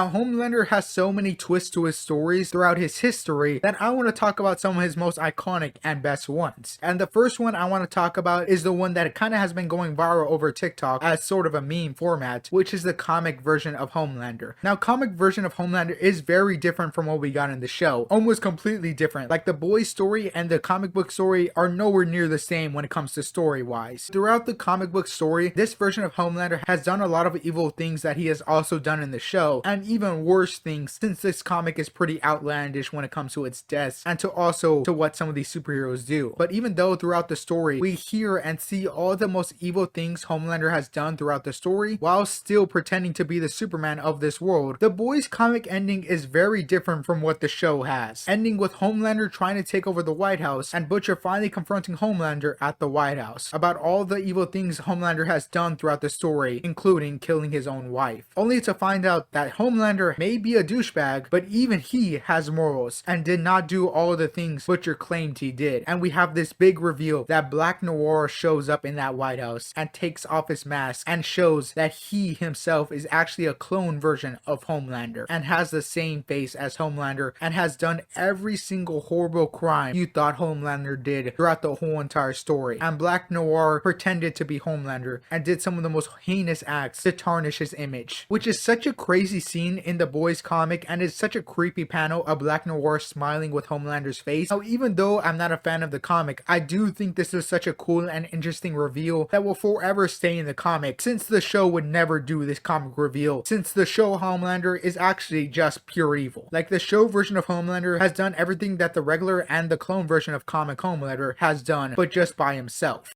Now, Homelander has so many twists to his stories throughout his history that I want to talk about some of his most iconic and best ones. And the first one I want to talk about is the one that kind of has been going viral over TikTok as sort of a meme format, which is the comic version of Homelander. Now, comic version of Homelander is very different from what we got in the show, almost completely different. Like the boys story and the comic book story are nowhere near the same when it comes to story wise. Throughout the comic book story, this version of Homelander has done a lot of evil things that he has also done in the show, and even worse things, since this comic is pretty outlandish when it comes to its deaths and to what some of these superheroes do. But even though throughout the story we hear and see all the most evil things Homelander has done throughout the story while still pretending to be the Superman of this world, the boys comic ending is very different from what the show has, ending with Homelander trying to take over the White House and Butcher finally confronting Homelander at the White House about all the evil things Homelander has done throughout the story, including killing his own wife, only to find out that Homelander may be a douchebag, but even he has morals and did not do all the things Butcher claimed he did. And we have this big reveal that Black Noir shows up in that White House and takes off his mask and shows that he himself is actually a clone version of Homelander and has the same face as Homelander and has done every single horrible crime you thought Homelander did throughout the whole entire story. And Black Noir pretended to be Homelander and did some of the most heinous acts to tarnish his image, which is such a crazy scene in the boys comic and is such a creepy panel of Black Noir smiling with Homelander's face. Now, even though I'm not a fan of the comic, I do think this is such a cool and interesting reveal that will forever stay in the comic, since the show would never do this comic reveal, since the show Homelander is actually just pure evil. Like, the show version of Homelander has done everything that the regular and the clone version of comic Homelander has done, but just by himself.